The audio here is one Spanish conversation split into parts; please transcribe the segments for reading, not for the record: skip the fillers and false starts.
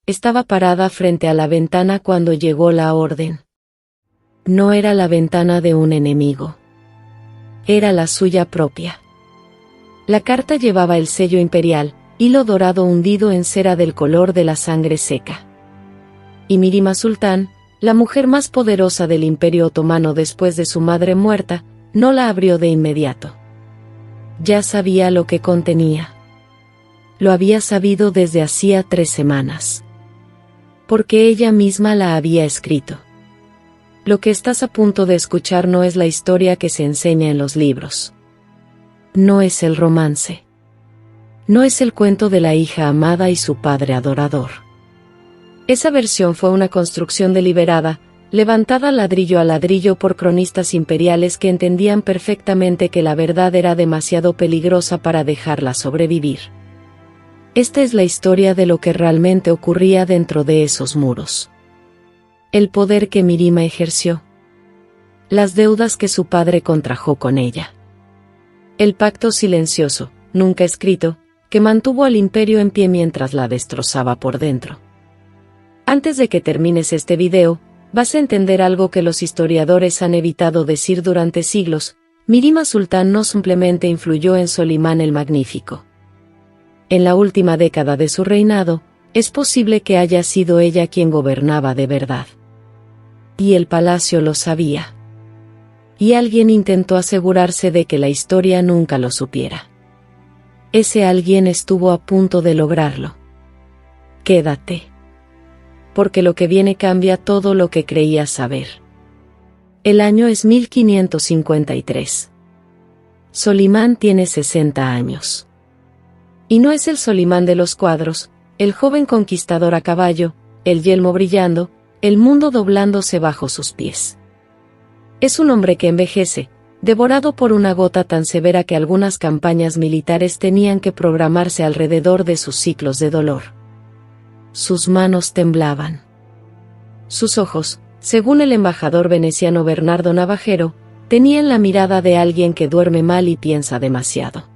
estaba parada frente a la ventana cuando llegó la orden. No era la ventana de un enemigo. Era la suya propia. La carta llevaba el sello imperial, hilo dorado hundido en cera del color de la sangre seca. Y Mirima Sultán, la mujer más poderosa del Imperio Otomano después de su madre muerta, no la abrió de inmediato. Ya sabía lo que contenía. Lo había sabido desde hacía 3 semanas. Porque ella misma la había escrito. Lo que estás a punto de escuchar no es la historia que se enseña en los libros. No es el romance. No es el cuento de la hija amada y su padre adorador. Esa versión fue una construcción deliberada, levantada ladrillo a ladrillo por cronistas imperiales que entendían perfectamente que la verdad era demasiado peligrosa para dejarla sobrevivir. Esta es la historia de lo que realmente ocurría dentro de esos muros. El poder que Mirima ejerció. Las deudas que su padre contrajo con ella. El pacto silencioso, nunca escrito, que mantuvo al imperio en pie mientras la destrozaba por dentro. Antes de que termines este video, vas a entender algo que los historiadores han evitado decir durante siglos: Mirima Sultán no simplemente influyó en Solimán el Magnífico. En la última década de su reinado, es posible que haya sido ella quien gobernaba de verdad. Y el palacio lo sabía. Y alguien intentó asegurarse de que la historia nunca lo supiera. Ese alguien estuvo a punto de lograrlo. Quédate. Porque lo que viene cambia todo lo que creías saber. El año es 1553. Solimán tiene 60 años. Y no es el Solimán de los cuadros, el joven conquistador a caballo, el yelmo brillando, el mundo doblándose bajo sus pies. Es un hombre que envejece, devorado por una gota tan severa que algunas campañas militares tenían que programarse alrededor de sus ciclos de dolor. Sus manos temblaban. Sus ojos, según el embajador veneciano Bernardo Navajero, tenían la mirada de alguien que duerme mal y piensa demasiado.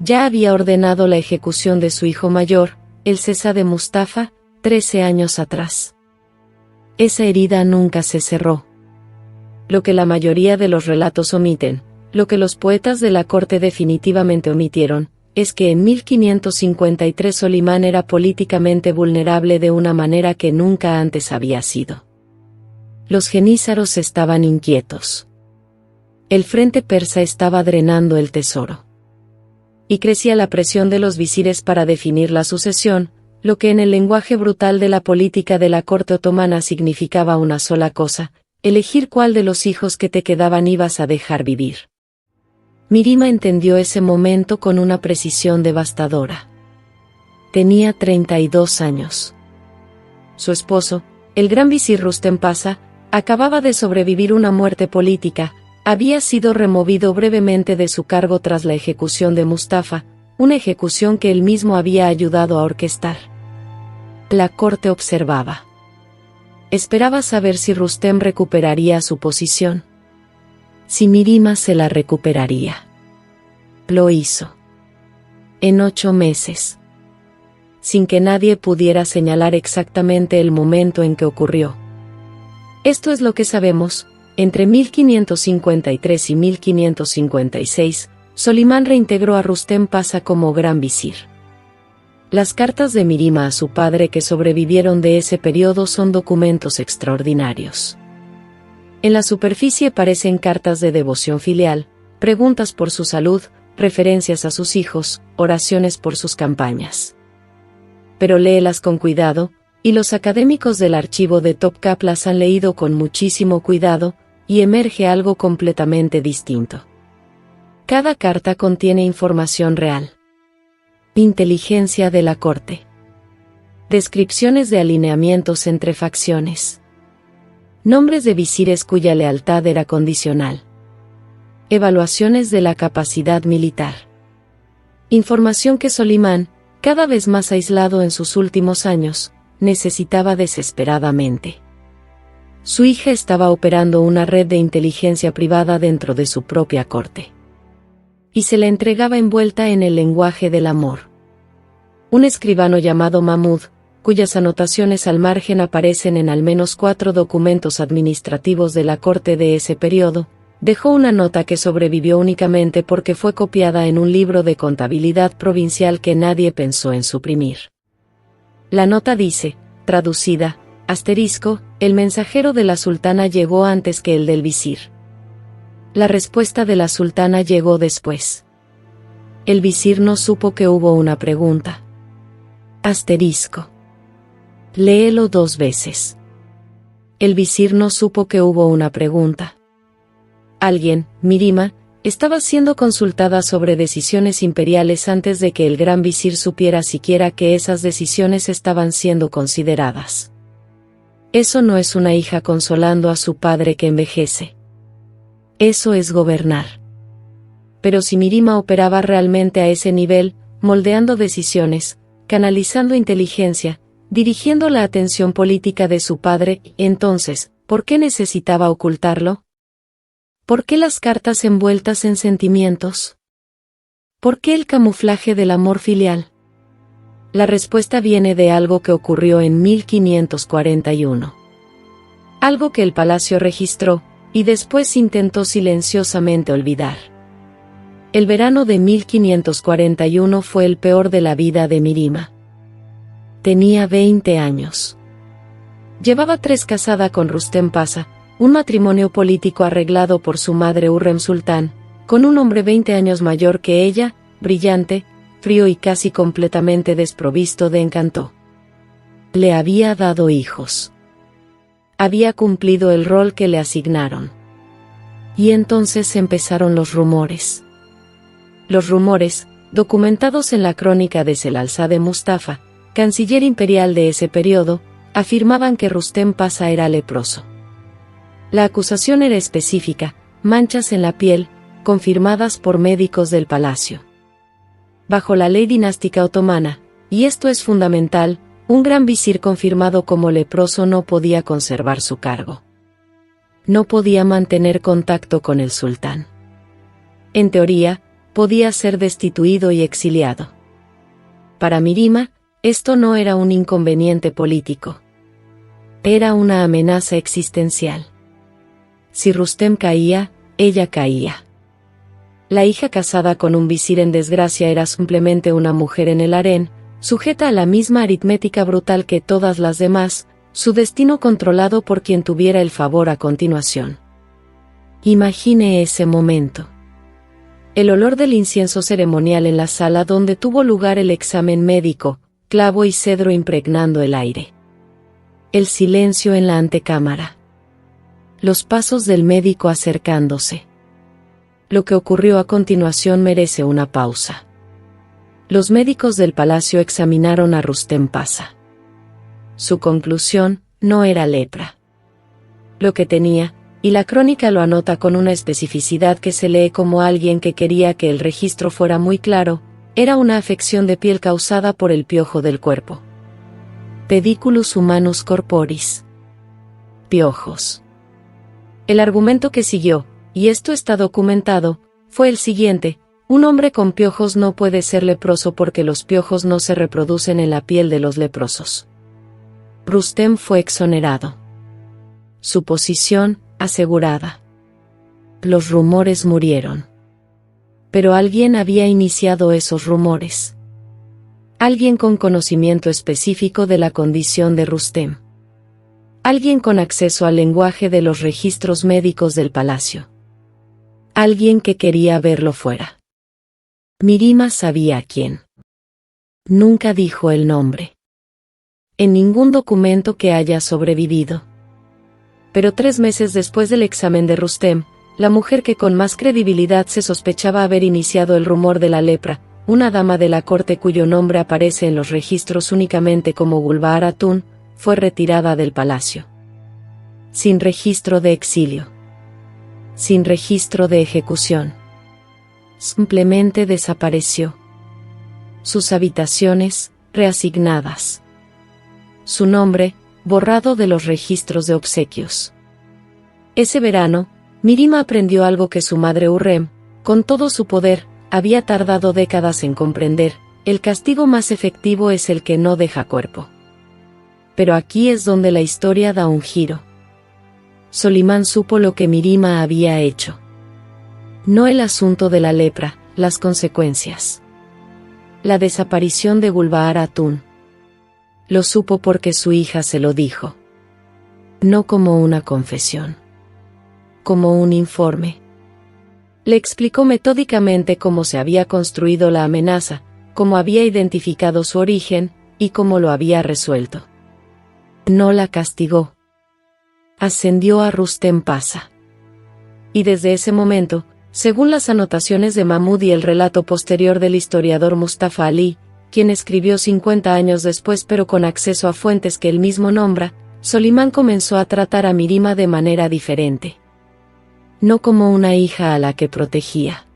Ya había ordenado la ejecución de su hijo mayor, el Cesa de Mustafa, 13 años atrás. Esa herida nunca se cerró. Lo que la mayoría de los relatos omiten, lo que los poetas de la corte definitivamente omitieron, es que en 1553 Solimán era políticamente vulnerable de una manera que nunca antes había sido. Los jenízaros estaban inquietos. El frente persa estaba drenando el tesoro. Y crecía la presión de los visires para definir la sucesión, lo que en el lenguaje brutal de la política de la corte otomana significaba una sola cosa: elegir cuál de los hijos que te quedaban ibas a dejar vivir. Mirima entendió ese momento con una precisión devastadora. Tenía 32 años. Su esposo, el gran visir Rustem Pasa, acababa de sobrevivir una muerte política. Había sido removido brevemente de su cargo tras la ejecución de Mustafa, una ejecución que él mismo había ayudado a orquestar. La corte observaba. Esperaba saber si Rustem recuperaría su posición. Si Mirima se la recuperaría. Lo hizo. En 8 meses. Sin que nadie pudiera señalar exactamente el momento en que ocurrió. Esto es lo que sabemos. Entre 1553 y 1556, Solimán reintegró a Rustem Pasa como gran visir. Las cartas de Mirima a su padre que sobrevivieron de ese periodo son documentos extraordinarios. En la superficie parecen cartas de devoción filial, preguntas por su salud, referencias a sus hijos, oraciones por sus campañas. Pero léelas con cuidado, y los académicos del archivo de Topkapı las han leído con muchísimo cuidado, y emerge algo completamente distinto. Cada carta contiene información real. Inteligencia de la corte. Descripciones de alineamientos entre facciones. Nombres de visires cuya lealtad era condicional. Evaluaciones de la capacidad militar. Información que Solimán, cada vez más aislado en sus últimos años, necesitaba desesperadamente. Su hija estaba operando una red de inteligencia privada dentro de su propia corte. Y se la entregaba envuelta en el lenguaje del amor. Un escribano llamado Mahmud, cuyas anotaciones al margen aparecen en al menos 4 documentos administrativos de la corte de ese periodo, dejó una nota que sobrevivió únicamente porque fue copiada en un libro de contabilidad provincial que nadie pensó en suprimir. La nota dice, traducida, asterisco, el mensajero de la sultana llegó antes que el del visir. La respuesta de la sultana llegó después. El visir no supo que hubo una pregunta. Asterisco. Léelo 2 veces. El visir no supo que hubo una pregunta. Alguien, Mirima, estaba siendo consultada sobre decisiones imperiales antes de que el gran visir supiera siquiera que esas decisiones estaban siendo consideradas. Eso no es una hija consolando a su padre que envejece. Eso es gobernar. Pero si Mirima operaba realmente a ese nivel, moldeando decisiones, canalizando inteligencia, dirigiendo la atención política de su padre, entonces, ¿por qué necesitaba ocultarlo? ¿Por qué las cartas envueltas en sentimientos? ¿Por qué el camuflaje del amor filial? La respuesta viene de algo que ocurrió en 1541. Algo que el palacio registró, y después intentó silenciosamente olvidar. El verano de 1541 fue el peor de la vida de Mirima. Tenía 20 años. Llevaba 3 casada con Rustem Pasha, un matrimonio político arreglado por su madre Hürrem Sultán, con un hombre 20 años mayor que ella, brillante, frío y casi completamente desprovisto de encanto. Le había dado hijos. Había cumplido el rol que le asignaron. Y entonces empezaron los rumores. Los rumores, documentados en la crónica de Selalzade Mustafa, canciller imperial de ese periodo, afirmaban que Rustem Pasha era leproso. La acusación era específica, manchas en la piel, confirmadas por médicos del palacio. Bajo la ley dinástica otomana, y esto es fundamental, un gran visir confirmado como leproso no podía conservar su cargo. No podía mantener contacto con el sultán. En teoría, podía ser destituido y exiliado. Para Mirima, esto no era un inconveniente político. Era una amenaza existencial. Si Rustem caía, ella caía. La hija casada con un visir en desgracia era simplemente una mujer en el harén, sujeta a la misma aritmética brutal que todas las demás, su destino controlado por quien tuviera el favor a continuación. Imagine ese momento. El olor del incienso ceremonial en la sala donde tuvo lugar el examen médico, clavo y cedro impregnando el aire. El silencio en la antecámara. Los pasos del médico acercándose. Lo que ocurrió a continuación merece una pausa. Los médicos del palacio examinaron a Rustem Pasha. Su conclusión, no era lepra. Lo que tenía, y la crónica lo anota con una especificidad que se lee como alguien que quería que el registro fuera muy claro, era una afección de piel causada por el piojo del cuerpo. Pediculus humanus corporis. Piojos. El argumento que siguió, y esto está documentado, fue el siguiente: un hombre con piojos no puede ser leproso porque los piojos no se reproducen en la piel de los leprosos. Rustem fue exonerado. Su posición, asegurada. Los rumores murieron. Pero alguien había iniciado esos rumores. Alguien con conocimiento específico de la condición de Rustem. Alguien con acceso al lenguaje de los registros médicos del palacio. Alguien que quería verlo fuera. Mirima sabía quién. Nunca dijo el nombre. En ningún documento que haya sobrevivido. Pero 3 meses después del examen de Rustem, la mujer que con más credibilidad se sospechaba haber iniciado el rumor de la lepra, una dama de la corte cuyo nombre aparece en los registros únicamente como Gulbahar Hatun, fue retirada del palacio. Sin registro de exilio. Sin registro de ejecución. Simplemente desapareció. Sus habitaciones, reasignadas. Su nombre, borrado de los registros de obsequios. Ese verano, Mirima aprendió algo que su madre Hürrem, con todo su poder, había tardado décadas en comprender: el castigo más efectivo es el que no deja cuerpo. pero aquí es donde la historia da un giro. Solimán supo lo que Mirima había hecho. No el asunto de la lepra, las consecuencias. La desaparición de Gulbaar Atún. Lo supo porque su hija se lo dijo. No como una confesión. Como un informe. Le explicó metódicamente cómo se había construido la amenaza, cómo había identificado su origen, y cómo lo había resuelto. No la castigó. Ascendió a Rustem Pasa. Y desde ese momento, según las anotaciones de Mahmud y el relato posterior del historiador Mustafa Ali, quien escribió 50 años después pero con acceso a fuentes que él mismo nombra, Solimán comenzó a tratar a Mirima de manera diferente. No como una hija a la que protegía.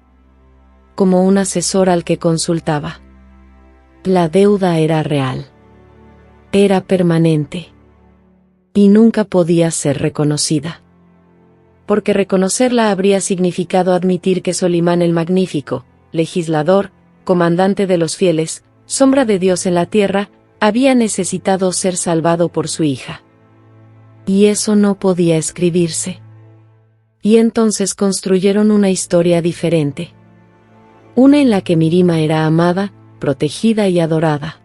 Como un asesor al que consultaba. La deuda era real. Era permanente. Y nunca podía ser reconocida. Porque reconocerla habría significado admitir que Solimán el Magnífico, legislador, comandante de los fieles, sombra de Dios en la tierra, había necesitado ser salvado por su hija. Y eso no podía escribirse. Y entonces construyeron una historia diferente. Una en la que Mirima era amada, protegida y adorada.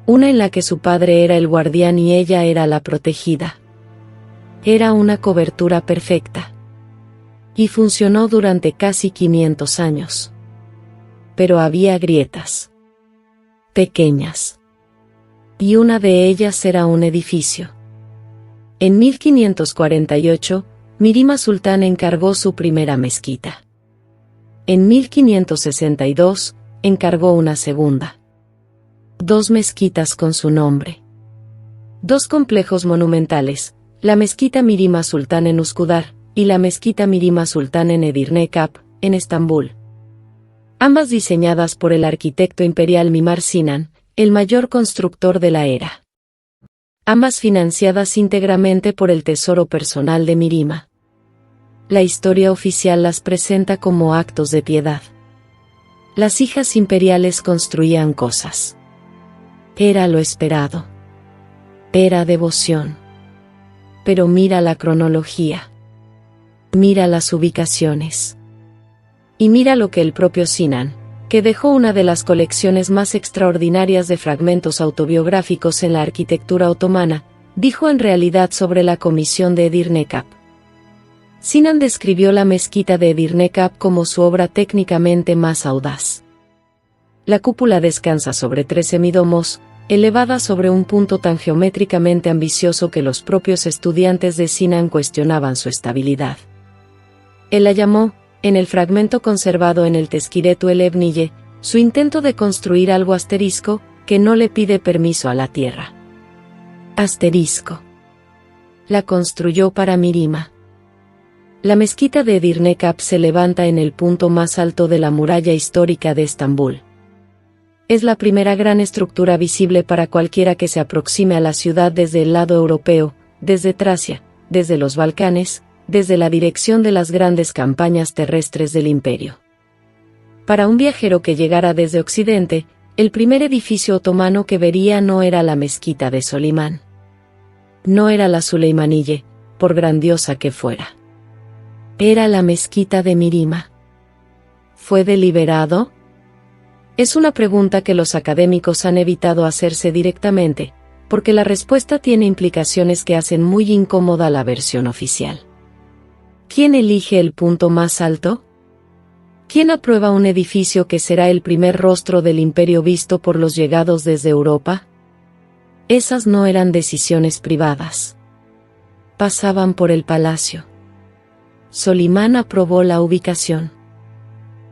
Una en la que su padre era el guardián y ella era la protegida. Era una cobertura perfecta. Y funcionó durante casi 500 años. Pero había grietas. Pequeñas. Y una de ellas era un edificio. En 1548, Mirima Sultán encargó su primera mezquita. En 1562, encargó una segunda. 2 mezquitas con su nombre. 2 complejos monumentales, la mezquita Mirima Sultán en Üsküdar, y la mezquita Mirima Sultán en Edirne-Kap, en Estambul. Ambas diseñadas por el arquitecto imperial Mimar Sinan, el mayor constructor de la era. Ambas financiadas íntegramente por el tesoro personal de Mirima. La historia oficial las presenta como actos de piedad. Las hijas imperiales construían cosas. Era lo esperado. Era devoción. Pero mira la cronología. Mira las ubicaciones. Y mira lo que el propio Sinan, que dejó una de las colecciones más extraordinarias de fragmentos autobiográficos en la arquitectura otomana, dijo en realidad sobre la comisión de Edirne-Kap. Sinan describió la mezquita de Edirne-Kap como su obra técnicamente más audaz. La cúpula descansa sobre 3 semidomos, elevada sobre un punto tan geométricamente ambicioso que los propios estudiantes de Sinan cuestionaban su estabilidad. Él la llamó, en el fragmento conservado en el Tezkiretu el Ebniye, su intento de construir algo asterisco, que no le pide permiso a la tierra. Asterisco. La construyó para Mirima. La mezquita de Edirne-Kap se levanta en el punto más alto de la muralla histórica de Estambul. Es la primera gran estructura visible para cualquiera que se aproxime a la ciudad desde el lado europeo, desde Tracia, desde los Balcanes, desde la dirección de las grandes campañas terrestres del imperio. Para un viajero que llegara desde Occidente, el primer edificio otomano que vería no era la mezquita de Solimán. No era la Süleymaniyye, por grandiosa que fuera. Era la mezquita de Mirima. ¿Fue deliberado? Es una pregunta que los académicos han evitado hacerse directamente, porque la respuesta tiene implicaciones que hacen muy incómoda la versión oficial. ¿Quién elige el punto más alto? ¿Quién aprueba un edificio que será el primer rostro del imperio visto por los llegados desde Europa? Esas no eran decisiones privadas. Pasaban por el palacio. Solimán aprobó la ubicación.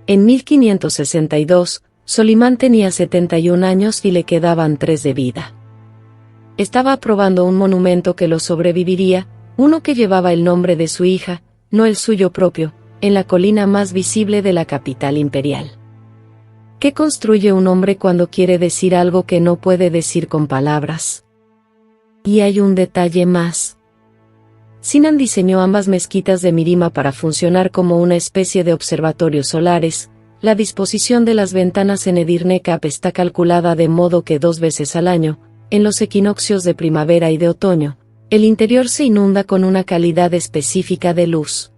En 1562, Solimán tenía 71 años y le quedaban 3 de vida. Estaba aprobando un monumento que lo sobreviviría, uno que llevaba el nombre de su hija, no el suyo propio, en la colina más visible de la capital imperial. ¿Qué construye un hombre cuando quiere decir algo que no puede decir con palabras? Y hay un detalle más. Sinan diseñó ambas mezquitas de Mirima para funcionar como una especie de observatorios solares. La disposición de las ventanas en Edirne-Kap está calculada de modo que 2 veces al año, en los equinoccios de primavera y de otoño, el interior se inunda con una calidad específica de luz.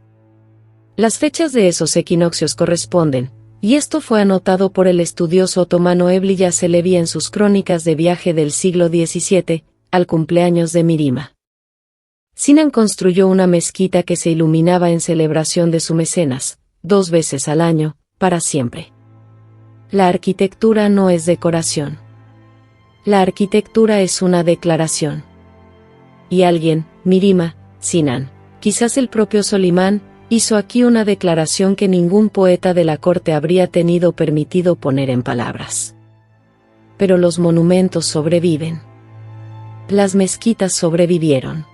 Las fechas de esos equinoccios corresponden, y esto fue anotado por el estudioso otomano Evliya Çelebi en sus crónicas de viaje del siglo XVII, al cumpleaños de Mirima. Sinan construyó una mezquita que se iluminaba en celebración de su mecenas, 2 veces al año, para siempre. La arquitectura no es decoración. La arquitectura es una declaración. Y alguien, Mirima, Sinan, quizás el propio Solimán, hizo aquí una declaración que ningún poeta de la corte habría tenido permitido poner en palabras. Pero los monumentos sobreviven. Las mezquitas sobrevivieron.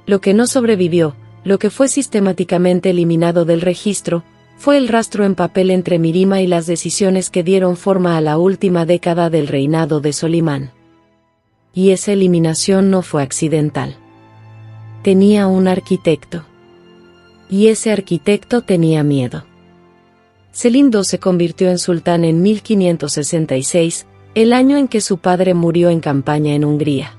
Lo que no sobrevivió, lo que fue sistemáticamente eliminado del registro, fue el rastro en papel entre Mirima y las decisiones que dieron forma a la última década del reinado de Solimán. Y esa eliminación no fue accidental. Tenía un arquitecto. Y ese arquitecto tenía miedo. Selim II se convirtió en sultán en 1566, el año en que su padre murió en campaña en Hungría.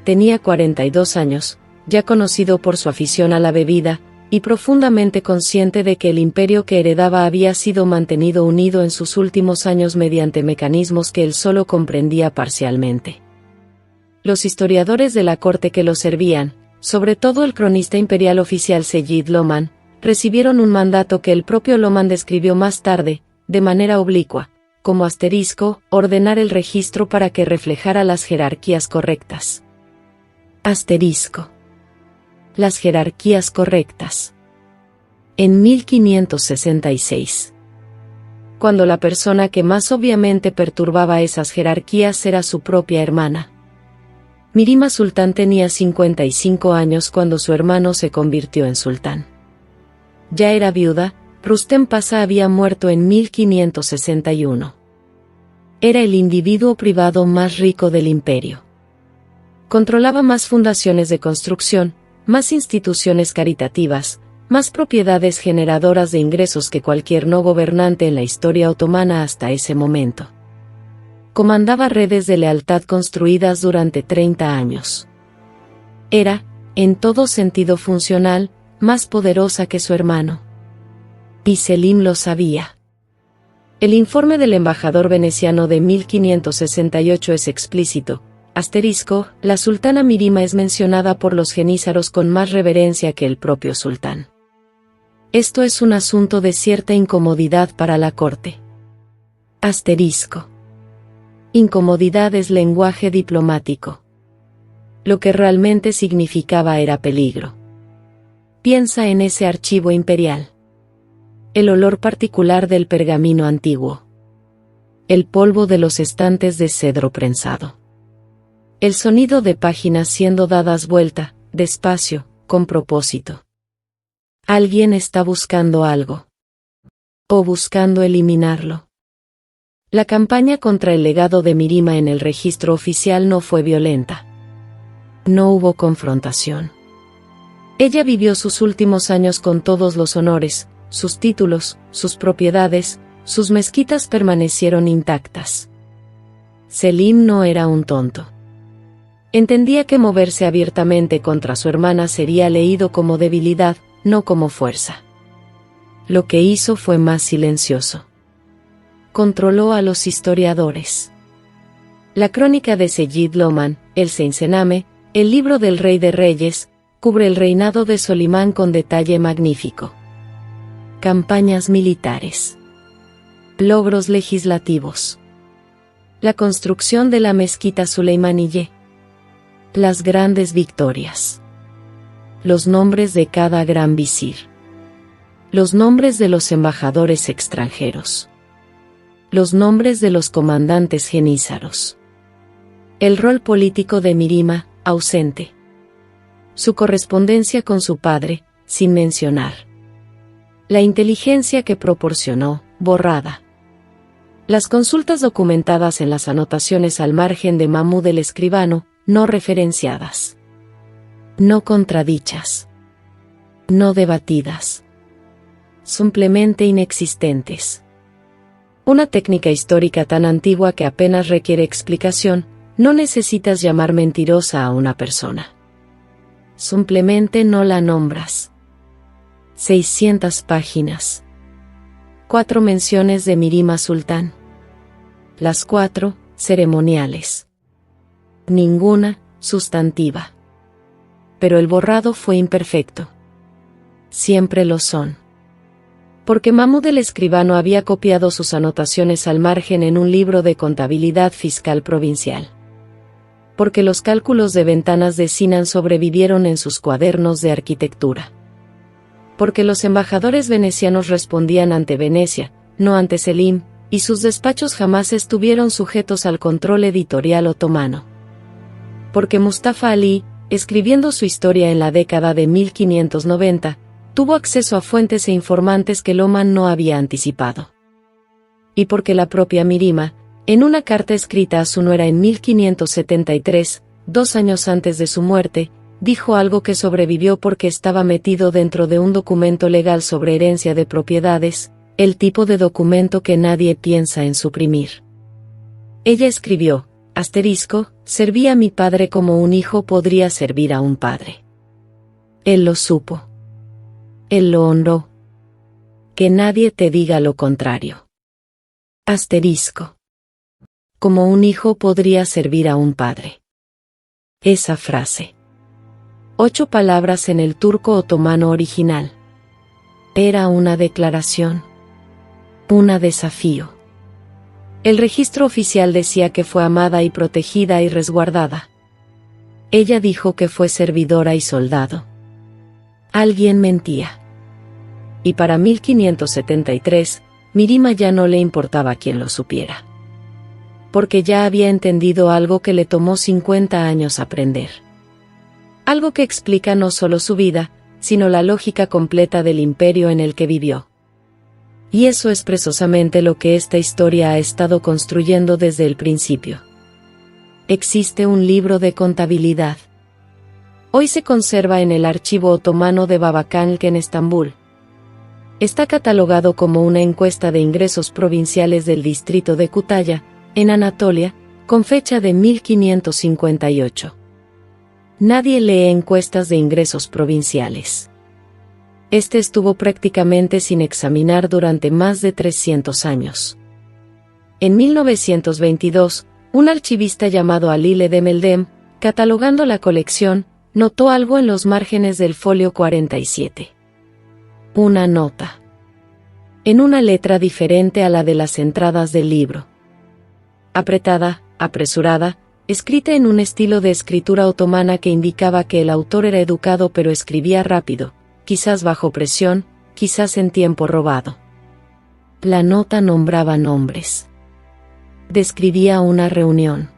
Tenía 42 años, ya conocido por su afición a la bebida, y profundamente consciente de que el imperio que heredaba había sido mantenido unido en sus últimos años mediante mecanismos que él solo comprendía parcialmente. Los historiadores de la corte que lo servían, sobre todo el cronista imperial oficial Seyyid Loman, recibieron un mandato que el propio Loman describió más tarde, de manera oblicua, como asterisco, ordenar el registro para que reflejara las jerarquías correctas. Asterisco. Las jerarquías correctas. En 1566. Cuando la persona que más obviamente perturbaba esas jerarquías era su propia hermana. Mirima Sultán tenía 55 años cuando su hermano se convirtió en sultán. Ya era viuda, Rüstem Pasá había muerto en 1561. Era el individuo privado más rico del imperio. Controlaba más fundaciones de construcción, más instituciones caritativas, más propiedades generadoras de ingresos que cualquier no gobernante en la historia otomana hasta ese momento. Comandaba redes de lealtad construidas durante 30 años. Era, en todo sentido funcional, más poderosa que su hermano. Y Selim lo sabía. El informe del embajador veneciano de 1568 es explícito. Asterisco, la sultana Mirima es mencionada por los jenízaros con más reverencia que el propio sultán. Esto es un asunto de cierta incomodidad para la corte. Asterisco. Incomodidad es lenguaje diplomático. Lo que realmente significaba era peligro. Piensa en ese archivo imperial. El olor particular del pergamino antiguo. El polvo de los estantes de cedro prensado. El sonido de páginas siendo dadas vuelta, despacio, con propósito. Alguien está buscando algo. O buscando eliminarlo. La campaña contra el legado de Mirima en el registro oficial no fue violenta. No hubo confrontación. Ella vivió sus últimos años con todos los honores, sus títulos, sus propiedades, sus mezquitas permanecieron intactas. Selim no era un tonto. Entendía que moverse abiertamente contra su hermana sería leído como debilidad, no como fuerza. Lo que hizo fue más silencioso. Controló a los historiadores. La crónica de Seyyid Loman, el Seinsename, el libro del Rey de Reyes, cubre el reinado de Solimán con detalle magnífico. Campañas militares. Logros legislativos. La construcción de la mezquita Suleimaniyye. Las grandes victorias. Los nombres de cada gran visir. Los nombres de los embajadores extranjeros. Los nombres de los comandantes jenízaros. El rol político de Mirima, ausente. Su correspondencia con su padre, sin mencionar. La inteligencia que proporcionó, borrada. Las consultas documentadas en las anotaciones al margen de Mahmud el escribano, no referenciadas. No contradichas. No debatidas. Simplemente inexistentes. Una técnica histórica tan antigua que apenas requiere explicación, No necesitas llamar mentirosa a una persona. Simplemente no la nombras. 600 páginas. 4 menciones de Mirima Sultán. Las 4, ceremoniales. Ninguna, sustantiva. Pero el borrado fue imperfecto. Siempre lo son. Porque Mahmud el escribano había copiado sus anotaciones al margen en un libro de contabilidad fiscal provincial. Porque los cálculos de ventanas de Sinan sobrevivieron en sus cuadernos de arquitectura. Porque los embajadores venecianos respondían ante Venecia, no ante Selim, y sus despachos jamás estuvieron sujetos al control editorial otomano. Porque Mustafa Ali, escribiendo su historia en la década de 1590, tuvo acceso a fuentes e informantes que Loman no había anticipado. Y porque la propia Mirima, en una carta escrita a su nuera en 1573, 2 años antes de su muerte, dijo algo que sobrevivió porque estaba metido dentro de un documento legal sobre herencia de propiedades, el tipo de documento que nadie piensa en suprimir. Ella escribió, serví a mi padre como un hijo podría servir a un padre. Él lo supo. Él lo honró. Que nadie te diga lo contrario. Como un hijo podría servir a un padre. Esa frase. 8 palabras en el turco otomano original. Era una declaración. Un desafío. El registro oficial decía que fue amada y protegida y resguardada. Ella dijo que fue servidora y soldado. Alguien mentía. Y para 1573, Mirima ya no le importaba quién lo supiera. Porque ya había entendido algo que le tomó 50 años aprender. Algo que explica no solo su vida, sino la lógica completa del imperio en el que vivió. Y eso es precisamente lo que esta historia ha estado construyendo desde el principio. Existe un libro de contabilidad. Hoy se conserva en el archivo otomano de Babakanlı en Estambul. Está catalogado como una encuesta de ingresos provinciales del distrito de Kütahya, en Anatolia, con fecha de 1558. Nadie lee encuestas de ingresos provinciales. Este estuvo prácticamente sin examinar durante más de 300 años. En 1922, un archivista llamado Ali Ledemeldem, catalogando la colección, notó algo en los márgenes del folio 47. Una nota. En una letra diferente a la de las entradas del libro. Apretada, apresurada, escrita en un estilo de escritura otomana que indicaba que el autor era educado pero escribía rápido, quizás bajo presión, quizás en tiempo robado. La nota nombraba nombres. Describía una reunión.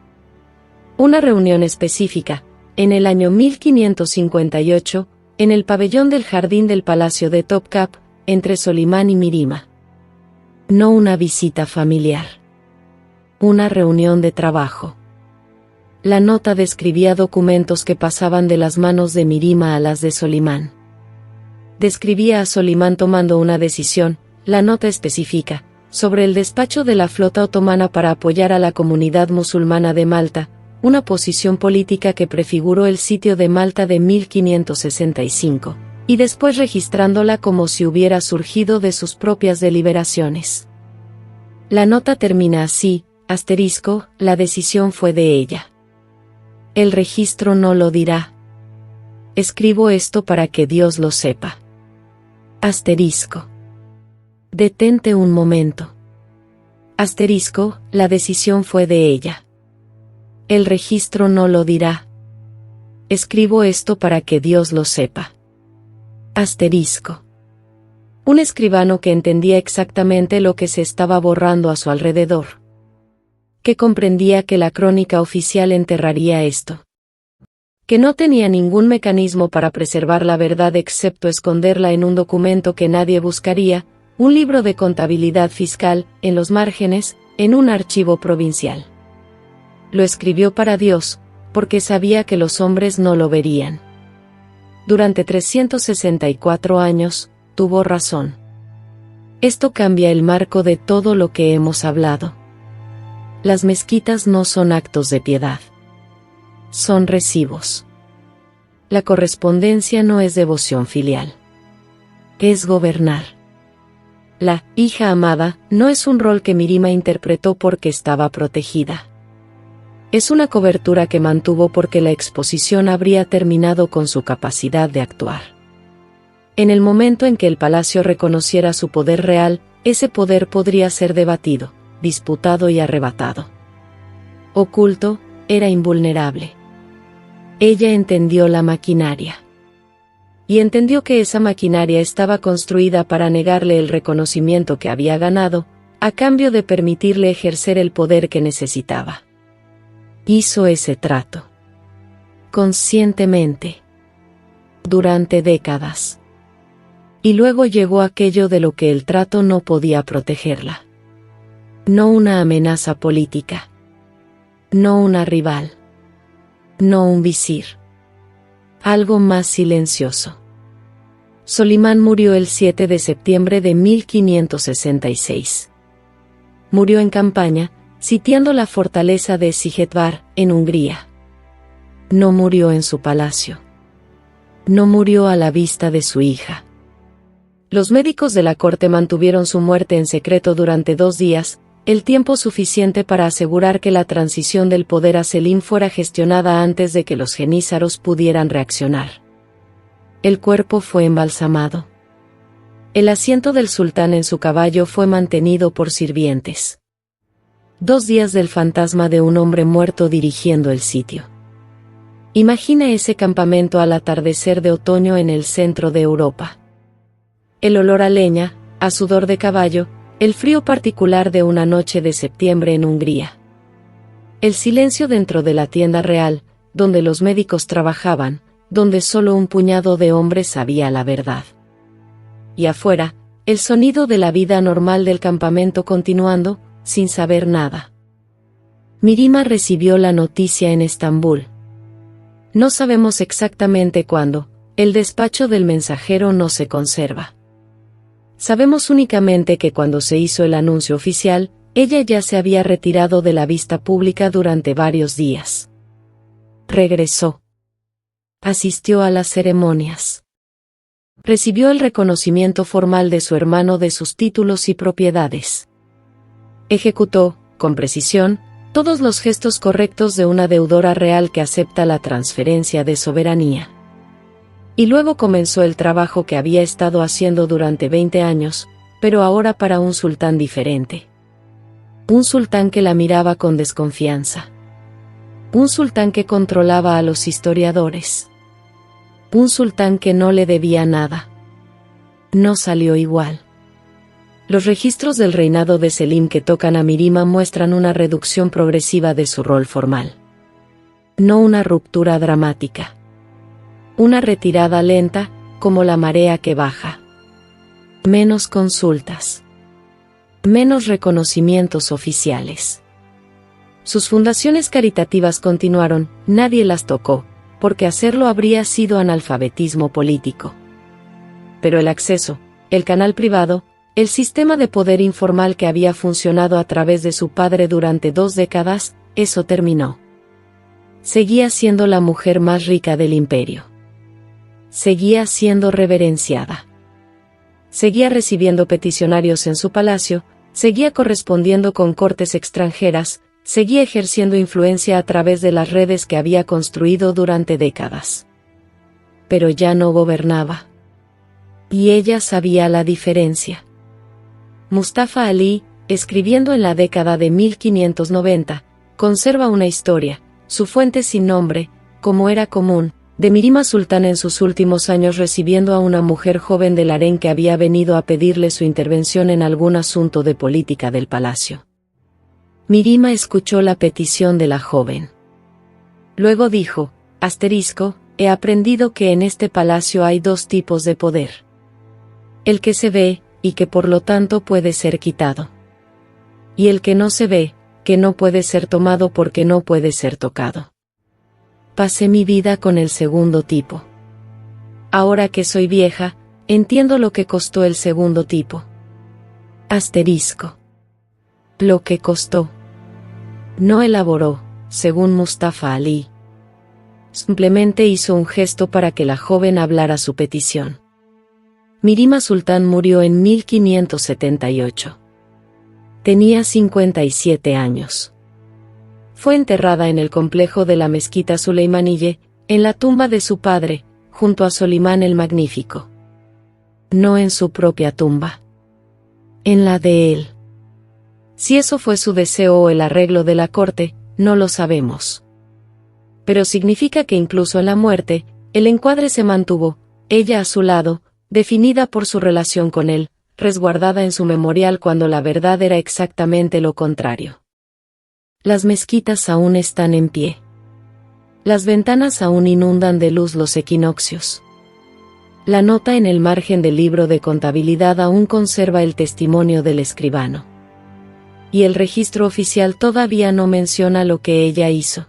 Una reunión específica, en el año 1558, en el pabellón del jardín del Palacio de Topkapı, entre Solimán y Mirima. No una visita familiar. Una reunión de trabajo. La nota describía documentos que pasaban de las manos de Mirima a las de Solimán. Describía a Solimán tomando una decisión, la nota especifica, sobre el despacho de la flota otomana para apoyar a la comunidad musulmana de Malta, una posición política que prefiguró el sitio de Malta de 1565, y después registrándola como si hubiera surgido de sus propias deliberaciones. La nota termina así, la decisión fue de ella. El registro no lo dirá. Escribo esto para que Dios lo sepa. Detente un momento. La decisión fue de ella. El registro no lo dirá. Escribo esto para que Dios lo sepa. Un escribano que entendía exactamente lo que se estaba borrando a su alrededor. Que comprendía que la crónica oficial enterraría esto. Que no tenía ningún mecanismo para preservar la verdad excepto esconderla en un documento que nadie buscaría, un libro de contabilidad fiscal, en los márgenes, en un archivo provincial. Lo escribió para Dios, porque sabía que los hombres no lo verían. Durante 364 años, tuvo razón. Esto cambia el marco de todo lo que hemos hablado. Las mezquitas no son actos de piedad. son recibos. La correspondencia no es devoción filial. Es gobernar. La hija amada no es un rol que Mirima interpretó porque estaba protegida. Es una cobertura que mantuvo porque la exposición habría terminado con su capacidad de actuar. En el momento en que el palacio reconociera su poder real, ese poder podría ser debatido, disputado y arrebatado. Oculto, era invulnerable. Ella entendió la maquinaria. Y entendió que esa maquinaria estaba construida para negarle el reconocimiento que había ganado, a cambio de permitirle ejercer el poder que necesitaba. Hizo ese trato. Conscientemente. Durante décadas. Y luego llegó aquello de lo que el trato no podía protegerla. No una amenaza política. No una rival. No un visir. Algo más silencioso. Solimán murió el 7 de septiembre de 1566. Murió en campaña, sitiando la fortaleza de Sigetvar, en Hungría. No murió en su palacio. No murió a la vista de su hija. Los médicos de la corte mantuvieron su muerte en secreto durante 2 días, el tiempo suficiente para asegurar que la transición del poder a Selim fuera gestionada antes de que los genízaros pudieran reaccionar. El cuerpo fue embalsamado. El asiento del sultán en su caballo fue mantenido por sirvientes. 2 días del fantasma de un hombre muerto dirigiendo el sitio. Imagina ese campamento al atardecer de otoño en el centro de Europa. El olor a leña, a sudor de caballo, el frío particular de una noche de septiembre en Hungría. El silencio dentro de la tienda real, donde los médicos trabajaban, donde solo un puñado de hombres sabía la verdad. Y afuera, el sonido de la vida normal del campamento continuando, sin saber nada. Mirima recibió la noticia en Estambul. No sabemos exactamente cuándo, el despacho del mensajero no se conserva. Sabemos únicamente que cuando se hizo el anuncio oficial, ella ya se había retirado de la vista pública durante varios días. Regresó. Asistió a las ceremonias. Recibió el reconocimiento formal de su hermano de sus títulos y propiedades. Ejecutó, con precisión, todos los gestos correctos de una deudora real que acepta la transferencia de soberanía. Y luego comenzó el trabajo que había estado haciendo durante 20 años, pero ahora para un sultán diferente. Un sultán que la miraba con desconfianza. Un sultán que controlaba a los historiadores. Un sultán que no le debía nada. No salió igual. Los registros del reinado de Selim que tocan a Mirima muestran una reducción progresiva de su rol formal. No una ruptura dramática. Una retirada lenta, como la marea que baja. Menos consultas. Menos reconocimientos oficiales. Sus fundaciones caritativas continuaron, nadie las tocó, porque hacerlo habría sido analfabetismo político. Pero el acceso, el canal privado, el sistema de poder informal que había funcionado a través de su padre durante 2 décadas, eso terminó. Seguía siendo la mujer más rica del imperio. Seguía siendo reverenciada. Seguía recibiendo peticionarios en su palacio, seguía correspondiendo con cortes extranjeras, seguía ejerciendo influencia a través de las redes que había construido durante décadas. Pero ya no gobernaba. Y ella sabía la diferencia. Mustafa Ali, escribiendo en la década de 1590, conserva una historia, su fuente sin nombre, como era común, de Mirima Sultán en sus últimos años recibiendo a una mujer joven del harén que había venido a pedirle su intervención en algún asunto de política del palacio. Mirima escuchó la petición de la joven. Luego dijo, he aprendido que en este palacio hay 2 tipos de poder. El que se ve, y que por lo tanto puede ser quitado. Y el que no se ve, que no puede ser tomado porque no puede ser tocado. Pasé mi vida con el segundo tipo. Ahora que soy vieja, entiendo lo que costó el segundo tipo. Lo que costó. No elaboró, según Mustafa Ali. Simplemente hizo un gesto para que la joven hablara su petición. Mirima Sultán murió en 1578. Tenía 57 años. Fue enterrada en el complejo de la mezquita Suleimaniye, en la tumba de su padre, junto a Solimán el Magnífico. No en su propia tumba. En la de él. Si eso fue su deseo o el arreglo de la corte, no lo sabemos. Pero significa que incluso en la muerte, el encuadre se mantuvo, ella a su lado, definida por su relación con él, resguardada en su memorial cuando la verdad era exactamente lo contrario. Las mezquitas aún están en pie. Las ventanas aún inundan de luz los equinoccios. La nota en el margen del libro de contabilidad aún conserva el testimonio del escribano. Y el registro oficial todavía no menciona lo que ella hizo.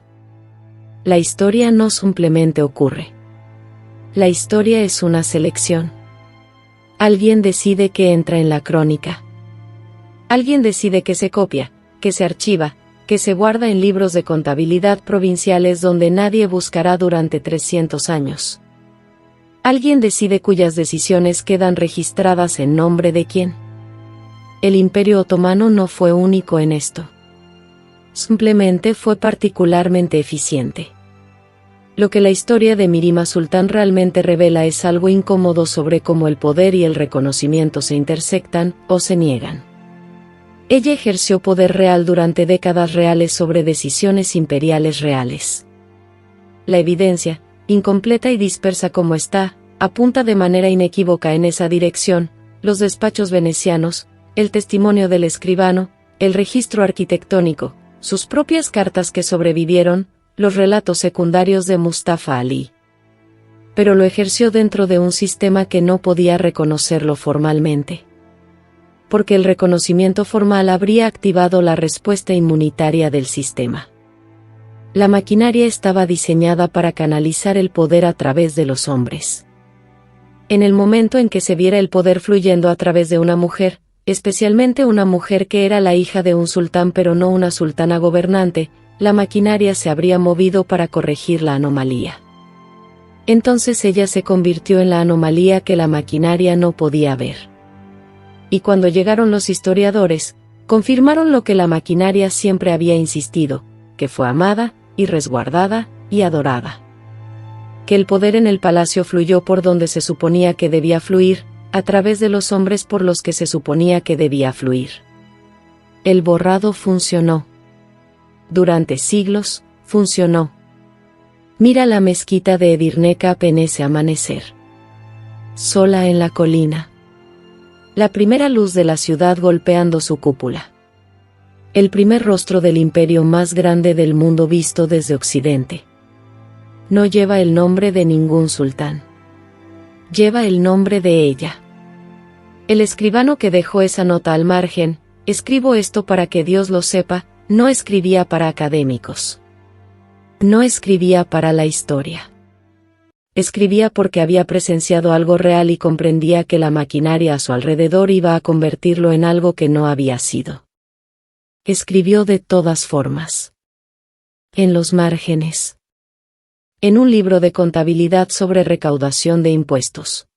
La historia no simplemente ocurre. La historia es una selección. Alguien decide que entra en la crónica. Alguien decide que se copia, que se archiva, que se guarda en libros de contabilidad provinciales donde nadie buscará durante 300 años. Alguien decide cuyas decisiones quedan registradas en nombre de quién. El Imperio Otomano no fue único en esto. Simplemente fue particularmente eficiente. Lo que la historia de Mirima Sultán realmente revela es algo incómodo sobre cómo el poder y el reconocimiento se intersectan o se niegan. Ella ejerció poder real durante décadas reales sobre decisiones imperiales reales. La evidencia, incompleta y dispersa como está, apunta de manera inequívoca en esa dirección: los despachos venecianos, el testimonio del escribano, el registro arquitectónico, sus propias cartas que sobrevivieron, los relatos secundarios de Mustafa Ali. Pero lo ejerció dentro de un sistema que no podía reconocerlo formalmente. Porque el reconocimiento formal habría activado la respuesta inmunitaria del sistema. La maquinaria estaba diseñada para canalizar el poder a través de los hombres. En el momento en que se viera el poder fluyendo a través de una mujer, especialmente una mujer que era la hija de un sultán pero no una sultana gobernante, la maquinaria se habría movido para corregir la anomalía. Entonces ella se convirtió en la anomalía que la maquinaria no podía ver. Y cuando llegaron los historiadores, confirmaron lo que la maquinaria siempre había insistido, que fue amada, y resguardada, y adorada. Que el poder en el palacio fluyó por donde se suponía que debía fluir, a través de los hombres por los que se suponía que debía fluir. El borrado funcionó. Durante siglos, funcionó. Mira la mezquita de Edirne Cap en ese amanecer. Sola en la colina. La primera luz de la ciudad golpeando su cúpula. El primer rostro del imperio más grande del mundo visto desde Occidente. No lleva el nombre de ningún sultán. Lleva el nombre de ella. El escribano que dejó esa nota al margen: escribo esto para que Dios lo sepa, no escribía para académicos. No escribía para la historia. Escribía porque había presenciado algo real y comprendía que la maquinaria a su alrededor iba a convertirlo en algo que no había sido. Escribió de todas formas. En los márgenes. En un libro de contabilidad sobre recaudación de impuestos.